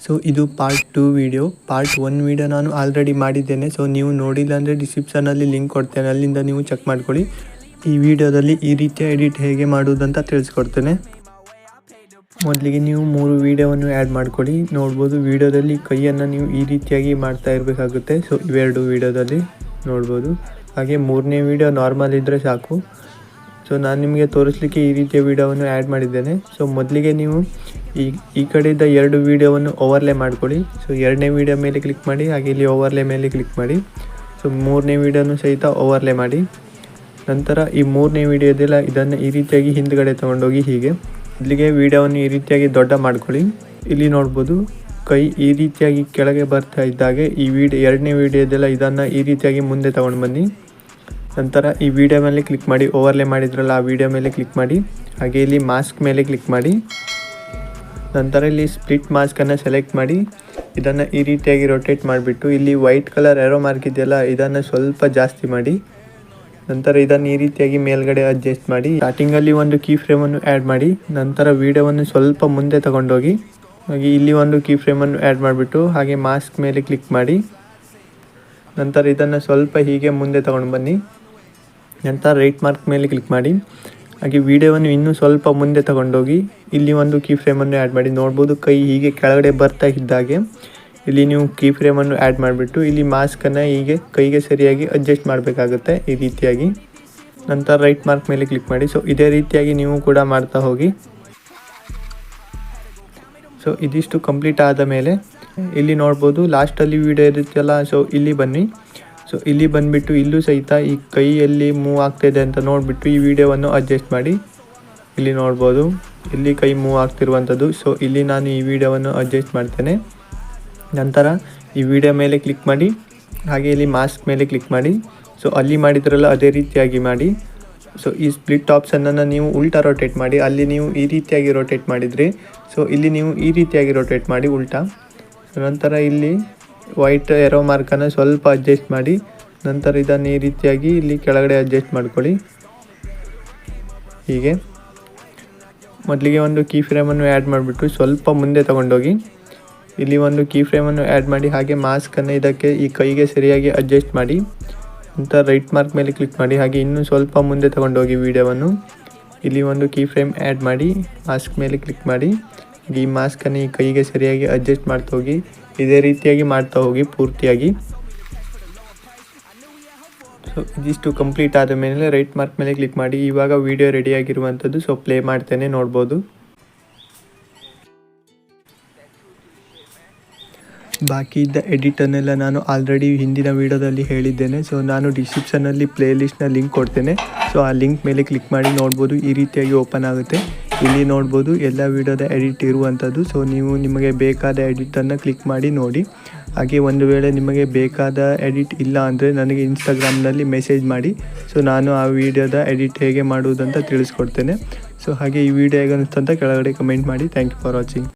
So ಇದು part 2 video. Part 1 video ನಾನು already ಮಾಡಿದ್ದೇನೆ. ಸೊ ನೀವು ನೋಡಿಲ್ಲ ಅಂದರೆ ಡಿಸ್ಕ್ರಿಪ್ಷನಲ್ಲಿ ಲಿಂಕ್ ಕೊಡ್ತೇನೆ, ಅಲ್ಲಿಂದ ನೀವು ಚೆಕ್ ಮಾಡ್ಕೊಳ್ಳಿ. ಈ ವಿಡಿಯೋದಲ್ಲಿ ಈ ರೀತಿಯ ಎಡಿಟ್ ಹೇಗೆ ಮಾಡುವುದಂತ ತಿಳಿಸ್ಕೊಡ್ತೇನೆ. ಮೊದಲಿಗೆ ನೀವು 3 ವಿಡಿಯೋವನ್ನು ಆ್ಯಡ್ ಮಾಡ್ಕೊಳ್ಳಿ. ನೋಡ್ಬೋದು ವಿಡಿಯೋದಲ್ಲಿ ಕೈಯನ್ನು ನೀವು ಈ ರೀತಿಯಾಗಿ ಮಾಡ್ತಾ ಇರಬೇಕಾಗುತ್ತೆ. ಸೊ ಇವೆರಡು ವಿಡಿಯೋದಲ್ಲಿ ನೋಡ್ಬೋದು. ಹಾಗೆ 3ನೇ ವಿಡಿಯೋ ನಾರ್ಮಲ್ ಇದ್ದರೆ ಸಾಕು. ಸೊ ನಾನು ನಿಮಗೆ ತೋರಿಸಲಿಕ್ಕೆ ಈ ರೀತಿಯ ವಿಡಿಯೋವನ್ನು ಆ್ಯಡ್ ಮಾಡಿದ್ದೇನೆ. ಸೊ ಮೊದಲಿಗೆ ನೀವು ಈ ಕಡೆಯಿಂದ 2 ವಿಡಿಯೋವನ್ನು ಓವರ್ಲೇ ಮಾಡ್ಕೊಳ್ಳಿ. ಸೊ 2ನೇ ವಿಡಿಯೋ ಮೇಲೆ ಕ್ಲಿಕ್ ಮಾಡಿ, ಹಾಗೆ ಇಲ್ಲಿ ಓವರ್ಲೇ ಮೇಲೆ ಕ್ಲಿಕ್ ಮಾಡಿ. ಸೊ 3ನೇ ವಿಡಿಯೋನು ಸಹಿತ ಓವರ್ಲೇ ಮಾಡಿ. ನಂತರ ಈ 3ನೇ ವಿಡಿಯೋದೆಲ್ಲ ಇದನ್ನು ಈ ರೀತಿಯಾಗಿ ಹಿಂದ್ಗಡೆ ತೊಗೊಂಡೋಗಿ ಹೀಗೆ ಮೊದಲಿಗೆ ವಿಡಿಯೋವನ್ನು ಈ ರೀತಿಯಾಗಿ ದೊಡ್ಡ ಮಾಡ್ಕೊಳ್ಳಿ. ಇಲ್ಲಿ ನೋಡ್ಬೋದು ಕೈ ಈ ರೀತಿಯಾಗಿ ಕೆಳಗೆ ಬರ್ತಾ ಇದ್ದಾಗೆ ಈ 2ನೇ ವಿಡಿಯೋದೆಲ್ಲ ಇದನ್ನು ಈ ರೀತಿಯಾಗಿ ಮುಂದೆ ತಗೊಂಡು ಬನ್ನಿ. ನಂತರ ಈ ವಿಡಿಯೋ ಮೇಲೆ ಕ್ಲಿಕ್ ಮಾಡಿ, ಓವರ್ಲೇ ಮಾಡಿದ್ರಲ್ಲ ಆ ವಿಡಿಯೋ ಮೇಲೆ ಕ್ಲಿಕ್ ಮಾಡಿ, ಹಾಗೆ ಇಲ್ಲಿ ಮಾಸ್ಕ್ ಮೇಲೆ ಕ್ಲಿಕ್ ಮಾಡಿ. ನಂತರ ಇಲ್ಲಿ ಸ್ಪ್ಲಿಟ್ ಮಾಸ್ಕನ್ನು ಸೆಲೆಕ್ಟ್ ಮಾಡಿ ಇದನ್ನು ಈ ರೀತಿಯಾಗಿ ರೊಟೇಟ್ ಮಾಡಿಬಿಟ್ಟು ಇಲ್ಲಿ ವೈಟ್ ಕಲರ್ ಏರೋ ಮಾರ್ಕ್ ಇದೆಯಲ್ಲ ಇದನ್ನು ಸ್ವಲ್ಪ ಜಾಸ್ತಿ ಮಾಡಿ. ನಂತರ ಇದನ್ನು ಈ ರೀತಿಯಾಗಿ ಮೇಲ್ಗಡೆ ಅಡ್ಜಸ್ಟ್ ಮಾಡಿ. ಸ್ಟಾರ್ಟಿಂಗಲ್ಲಿ ಒಂದು ಕೀ ಫ್ರೇಮನ್ನು ಆ್ಯಡ್ ಮಾಡಿ. ನಂತರ ವಿಡಿಯೋವನ್ನು ಸ್ವಲ್ಪ ಮುಂದೆ ತಗೊಂಡೋಗಿ ಹಾಗೆ ಇಲ್ಲಿ ಒಂದು ಕೀ ಫ್ರೇಮನ್ನು ಆ್ಯಡ್ ಮಾಡಿಬಿಟ್ಟು ಹಾಗೆ ಮಾಸ್ಕ್ ಮೇಲೆ ಕ್ಲಿಕ್ ಮಾಡಿ. ನಂತರ ಇದನ್ನು ಸ್ವಲ್ಪ ಹೀಗೆ ಮುಂದೆ ತಗೊಂಡು ಬನ್ನಿ. ನಂತರ ರೈಟ್ ಮಾರ್ಕ್ ಮೇಲೆ ಕ್ಲಿಕ್ ಮಾಡಿ, ಹಾಗೆ ವಿಡಿಯೋವನ್ನು ಇನ್ನೂ ಸ್ವಲ್ಪ ಮುಂದೆ ತಗೊಂಡೋಗಿ ಇಲ್ಲಿ ಒಂದು ಕೀ ಫ್ರೇಮನ್ನು ಆ್ಯಡ್ ಮಾಡಿ. ನೋಡ್ಬೋದು ಕೈ ಹೀಗೆ ಕೆಳಗಡೆ ಬರ್ತಾ ಇದ್ದಾಗೆ ಇಲ್ಲಿ ನೀವು ಕೀ ಫ್ರೇಮನ್ನು ಆ್ಯಡ್ ಮಾಡಿಬಿಟ್ಟು ಇಲ್ಲಿ ಮಾಸ್ಕನ್ನು ಹೀಗೆ ಕೈಗೆ ಸರಿಯಾಗಿ ಅಡ್ಜಸ್ಟ್ ಮಾಡಬೇಕಾಗುತ್ತೆ ಈ ರೀತಿಯಾಗಿ. ನಂತರ ರೈಟ್ ಮಾರ್ಕ್ ಮೇಲೆ ಕ್ಲಿಕ್ ಮಾಡಿ. ಸೊ ಇದೇ ರೀತಿಯಾಗಿ ನೀವು ಕೂಡ ಮಾಡ್ತಾ ಹೋಗಿ. ಸೊ ಇದಿಷ್ಟು ಕಂಪ್ಲೀಟ್ ಆದ ಮೇಲೆ ಇಲ್ಲಿ ನೋಡ್ಬೋದು ಲಾಸ್ಟಲ್ಲಿ ವಿಡಿಯೋ ಇರುತ್ತಲ್ಲ, ಸೊ ಇಲ್ಲಿ ಬನ್ನಿ. ಸೊ ಇಲ್ಲಿ ಬಂದುಬಿಟ್ಟು ಇಲ್ಲೂ ಸಹಿತ ಈ ಕೈಯಲ್ಲಿ ಮೂವ್ ಆಗ್ತಾಯಿದೆ ಅಂತ ನೋಡಿಬಿಟ್ಟು ಈ ವಿಡಿಯೋವನ್ನು ಅಡ್ಜಸ್ಟ್ ಮಾಡಿ. ಇಲ್ಲಿ ನೋಡ್ಬೋದು ಇಲ್ಲಿ ಕೈ ಮೂವ್ ಆಗ್ತಿರುವಂಥದ್ದು. ಸೊ ಇಲ್ಲಿ ನಾನು ಈ ವಿಡಿಯೋವನ್ನು ಅಡ್ಜಸ್ಟ್ ಮಾಡ್ತೇನೆ. ನಂತರ ಈ ವಿಡಿಯೋ ಮೇಲೆ ಕ್ಲಿಕ್ ಮಾಡಿ, ಹಾಗೆ ಇಲ್ಲಿ ಮಾಸ್ಕ್ ಮೇಲೆ ಕ್ಲಿಕ್ ಮಾಡಿ. ಸೊ ಅಲ್ಲಿ ಮಾಡಿದ್ರಲ್ಲ ಅದೇ ರೀತಿಯಾಗಿ ಮಾಡಿ. ಸೊ ಈ ಸ್ಪ್ಲಿಟ್ ಆಪ್ಷನನ್ನು ನೀವು ಉಲ್ಟಾ ರೊಟೇಟ್ ಮಾಡಿ. ಅಲ್ಲಿ ನೀವು ಈ ರೀತಿಯಾಗಿ ರೊಟೇಟ್ ಮಾಡಿದ್ರಿ, ಸೊ ಇಲ್ಲಿ ನೀವು ಈ ರೀತಿಯಾಗಿ ರೊಟೇಟ್ ಮಾಡಿ ಉಲ್ಟಾ. ನಂತರ ಇಲ್ಲಿ ವೈಟ್ ಏರೋ ಮಾರ್ಕನ್ನು ಸ್ವಲ್ಪ ಅಡ್ಜಸ್ಟ್ ಮಾಡಿ. ನಂತರ ಇದನ್ನು ಈ ರೀತಿಯಾಗಿ ಇಲ್ಲಿ ಕೆಳಗಡೆ ಅಡ್ಜಸ್ಟ್ ಮಾಡ್ಕೊಳ್ಳಿ ಹೀಗೆ. ಮೊದಲಿಗೆ ಒಂದು ಕೀ ಫ್ರೇಮನ್ನು ಆ್ಯಡ್ ಮಾಡಿಬಿಟ್ಟು ಸ್ವಲ್ಪ ಮುಂದೆ ತಗೊಂಡೋಗಿ ಇಲ್ಲಿ ಒಂದು ಕೀ ಫ್ರೇಮನ್ನು ಆ್ಯಡ್ ಮಾಡಿ, ಹಾಗೆ ಮಾಸ್ಕನ್ನು ಇದಕ್ಕೆ ಈ ಕೈಗೆ ಸರಿಯಾಗಿ ಅಡ್ಜಸ್ಟ್ ಮಾಡಿ. ನಂತರ ರೈಟ್ ಮಾರ್ಕ್ ಮೇಲೆ ಕ್ಲಿಕ್ ಮಾಡಿ, ಹಾಗೆ ಇನ್ನೂ ಸ್ವಲ್ಪ ಮುಂದೆ ತಗೊಂಡೋಗಿ ವಿಡಿಯೋವನ್ನು ಇಲ್ಲಿ ಒಂದು ಕೀ ಫ್ರೇಮ್ ಆ್ಯಡ್ ಮಾಡಿ, ಮಾಸ್ಕ್ ಮೇಲೆ ಕ್ಲಿಕ್ ಮಾಡಿ. ಈ ಮಾಸ್ಕನ್ನು ಈ ಕೈಗೆ ಸರಿಯಾಗಿ ಅಡ್ಜಸ್ಟ್ ಮಾಡ್ತಾ ಹೋಗಿ. ಇದೇ ರೀತಿಯಾಗಿ ಮಾಡ್ತಾ ಹೋಗಿ ಪೂರ್ತಿಯಾಗಿ. ಸೊ ಇದಿಷ್ಟು ಕಂಪ್ಲೀಟ್ ಆದ ಮೇಲೆ ರೈಟ್ ಮಾರ್ಕ್ ಮೇಲೆ ಕ್ಲಿಕ್ ಮಾಡಿ. ಇವಾಗ ವಿಡಿಯೋ ರೆಡಿಯಾಗಿರುವಂಥದ್ದು. ಸೊ ಪ್ಲೇ ಮಾಡ್ತೇನೆ, ನೋಡ್ಬೋದು. ಬಾಕಿ ಇದ್ದ ಎಡಿಟನ್ನೆಲ್ಲ ನಾನು ಆಲ್ರೆಡಿ ಹಿಂದಿನ ವಿಡಿಯೋದಲ್ಲಿ ಹೇಳಿದ್ದೇನೆ. ಸೊ ನಾನು ಡಿಸ್ಕ್ರಿಪ್ಷನಲ್ಲಿ ಪ್ಲೇಲಿಸ್ಟ್ನ ಲಿಂಕ್ ಕೊಡ್ತೇನೆ. ಸೊ ಆ ಲಿಂಕ್ ಮೇಲೆ ಕ್ಲಿಕ್ ಮಾಡಿ ನೋಡ್ಬೋದು ಈ ರೀತಿಯಾಗಿ ಓಪನ್ ಆಗುತ್ತೆ. ಇಲ್ಲಿ ನೋಡ್ಬೋದು ಎಲ್ಲ ವಿಡಿಯೋದ ಎಡಿಟ್ ಇರುವಂಥದ್ದು. ಸೊ ನೀವು ನಿಮಗೆ ಬೇಕಾದ ಎಡಿಟನ್ನು ಕ್ಲಿಕ್ ಮಾಡಿ ನೋಡಿ. ಹಾಗೆ ಒಂದು ವೇಳೆ ನಿಮಗೆ ಬೇಕಾದ ಎಡಿಟ್ ಇಲ್ಲ ಅಂದರೆ ನನಗೆ ಇನ್ಸ್ಟಾಗ್ರಾಮ್ನಲ್ಲಿ ಮೆಸೇಜ್ ಮಾಡಿ. ಸೊ ನಾನು ಆ ವಿಡಿಯೋದ ಎಡಿಟ್ ಹೇಗೆ ಮಾಡುವುದಂತ ತಿಳಿಸ್ಕೊಡ್ತೇನೆ. ಸೊ ಹಾಗೆ ಈ ವಿಡಿಯೋ ಹೇಗೆ ಅನಿಸ್ತು ಅಂತ ಕೆಳಗಡೆ ಕಮೆಂಟ್ ಮಾಡಿ. Thank you for watching.